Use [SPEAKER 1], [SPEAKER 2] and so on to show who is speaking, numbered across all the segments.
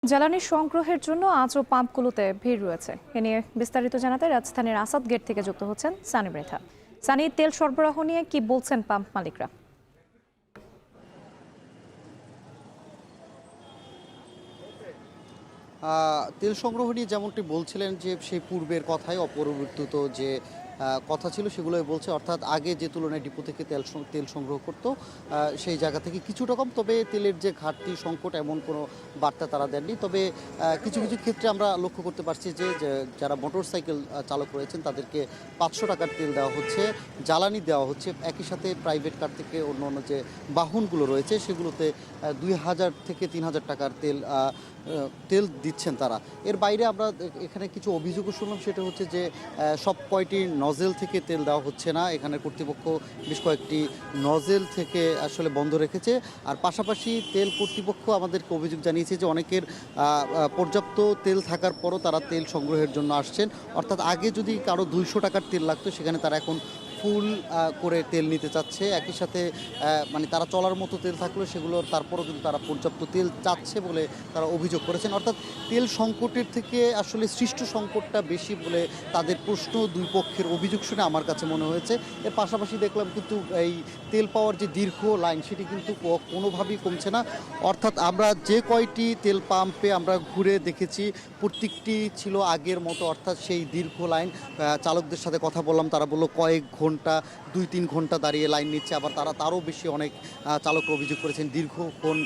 [SPEAKER 1] জ্বালানি সংগ্রহের জন্য আজও পাম্পগুলোতে ভিড় রয়েছে। এ নিয়ে বিস্তারিত জানাতে রাজধানীর আসাদ গেট থেকে যুক্ত হচ্ছেন সানি মৃধা। সানি, তেল সরবরাহ নিয়ে কি বলছেন পাম্প মালিকরা?
[SPEAKER 2] তেল সংগ্রহ নিয়ে যেমনটি বলছিলেন যে সেই পূর্বের কথাই অপরিবর্তিত যে কথা ছিল সেগুলোই বলছে, অর্থাৎ আগে যে তুলনায় ডিপো থেকে তেল সংগ্রহ করতো সেই জায়গা থেকে কিছুটা কম, তবে তেলের যে ঘাটতি সংকট এমন কোনো বার্তা তারা দেননি। তবে কিছু কিছু ক্ষেত্রে আমরা লক্ষ্য করতে পারছি যে যারা মোটর সাইকেল চালক রয়েছেন তাদেরকে 500 টাকার তেল দেওয়া হচ্ছে, জ্বালানি দেওয়া হচ্ছে। একই সাথে প্রাইভেট কার থেকে অন্য অন্য যে বাহনগুলো রয়েছে সেগুলোতে 2000 থেকে 3000 টাকার তেল দিচ্ছেন তারা। এর বাইরে আমরা এখানে কিছু অভিযোগও শুনলাম, সেটা হচ্ছে যে সব কয়টি নজেল থেকে তেল দেওয়া হচ্ছে না। এখানে কর্তৃপক্ষ বেশ কয়েকটি নজেল থেকে আসলে বন্ধ রেখেছে। আর পাশাপাশি তেল কর্তৃপক্ষ আমাদেরকে অভিযোগ জানিয়েছে যে অনেকের পর্যাপ্ত তেল থাকার পরও তারা তেল সংগ্রহের জন্য আসছেন। অর্থাৎ আগে যদি কারো 200 টাকার তেল লাগতো সেখানে তারা এখন ফুল করে তেল নিতে চাচ্ছে। একই সাথে মানে তারা চলার মতো তেল থাকলেও সেগুলোর তারপরও কিন্তু তারা পর্যাপ্ত তেল চাচ্ছে বলে তারা অভিযোগ করেছেন। অর্থাৎ তেল সংকটের থেকে আসলে সৃষ্ট সংকটটা বেশি বলে তাদের প্রশ্ন, দুই পক্ষের অভিযোগ শুনে আমার কাছে মনে হয়েছে। এর পাশাপাশি দেখলাম কিন্তু এই তেল পাওয়ার যে দীর্ঘ লাইন সেটি কিন্তু কোনোভাবেই কমছে না। অর্থাৎ আমরা যে কয়টি তেল পাম্পে আমরা ঘুরে দেখেছি প্রত্যেকটি ছিল আগের মতো, অর্থাৎ সেই দীর্ঘ লাইন। চালকদের সাথে কথা বললাম, তারা বললো কয়েক ঘন্টা, 2-3 ঘন্টা দাঁড়িয়ে লাইন নিচ্ছে। আবার তারও বেশি অনেক চালক অভিযোগ করেছেন দীর্ঘক্ষণ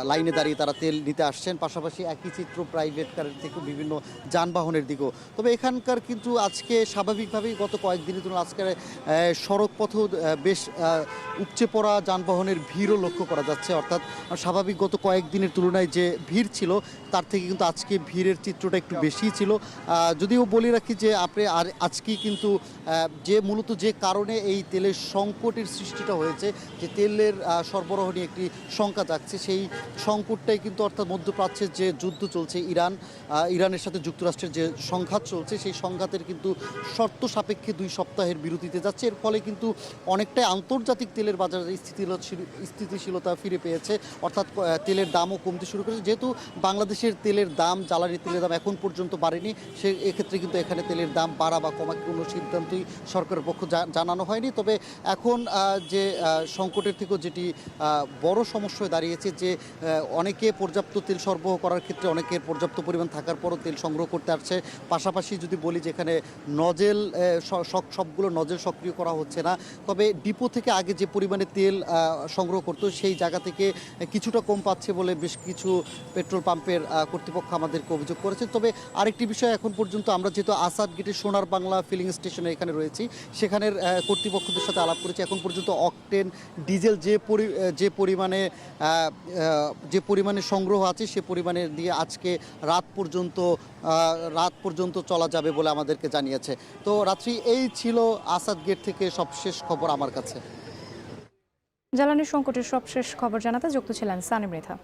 [SPEAKER 2] লাইনে দাঁড়িয়ে তারা তেল নিতে আসছেন। পাশাপাশি একই চিত্র প্রাইভেট কারের থেকেও বিভিন্ন যানবাহনের দিকেও। তবে এখানকার কিন্তু আজকে স্বাভাবিকভাবেই গত কয়েকদিনের তুলনায় আজকে সড়ক পথেও বেশ উপচে পড়া যানবাহনের ভিড়ও লক্ষ্য করা যাচ্ছে। অর্থাৎ স্বাভাবিক গত কয়েকদিনের তুলনায় যে ভিড় ছিল তার থেকে কিন্তু আজকে ভিড়ের চিত্রটা একটু বেশিই ছিল। যদিও বলে রাখি যে আজকেই কিন্তু মূলত যে কারণে এই তেলের সংকটের সৃষ্টিটা হয়েছে, যে তেলের সরবরাহ নিয়ে একটি শঙ্কা জাগছে, সেই সংকটটাই কিন্তু অর্থাৎ মধ্যপ্রাচ্যের যে যুদ্ধ চলছে, ইরানের সাথে যুক্তরাষ্ট্রের যে সংঘাত চলছে, সেই সংঘাতের কিন্তু শর্ত সাপেক্ষে 2 সপ্তাহের বিরতিতে যাচ্ছে। এর ফলে কিন্তু অনেকটাই আন্তর্জাতিক তেলের বাজারে স্থিতিশীলতা ফিরে পেয়েছে। অর্থাৎ তেলের দামও কমতে শুরু করেছে। যেহেতু বাংলাদেশের তেলের দাম, জ্বালানি তেলের দাম এখন পর্যন্ত বাড়েনি, এক্ষেত্রে কিন্তু এখানে তেলের দাম বাড়া বা কমা কোনো সিদ্ধান্তই সরকারের পক্ষ জানানো হয়নি। তবে এখন যে সংকটের থেকেও যেটি বড় সমস্যা হয়ে দাঁড়িয়েছে, যে অনেকে পর্যাপ্ত তেল সরবরাহ করার ক্ষেত্রে অনেকের পর্যাপ্ত পরিমাণ থাকার পরও তেল সংগ্রহ করতে আসছে। পাশাপাশি যদি বলি যেখানে নজেল সবগুলো নজেল সক্রিয় করা হচ্ছে না, তবে ডিপো থেকে আগে যে পরিমাণে তেল সংগ্রহ করতো সেই জায়গা থেকে কিছুটা কম পাচ্ছে বলে বেশ কিছু পেট্রোল পাম্পের কর্তৃপক্ষ আমাদেরকে অভিযোগ করেছে। তবে আরেকটি বিষয়, এখন পর্যন্ত আমরা যেহেতু আসাদ গেটের সোনার বাংলা ফিলিং স্টেশনে এখানে রয়েছি, সেখানের কর্তৃপক্ষদের সাথে আলাপ করেছি। এখন পর্যন্ত অকটেন, ডিজেল যে পরিমাণে সংগ্রহ আছে সে পরিমাণে দিয়ে আজকে রাত পর্যন্ত চলা যাবে বলে আমাদেরকে জানিয়েছে। তো রাত্রি এই ছিল আসাদ গেট থেকে সবশেষ খবর আমার কাছে।
[SPEAKER 1] জ্বালানি সংকটের সবশেষ খবর জানাতে যুক্ত ছিলেন সানি মৃধা।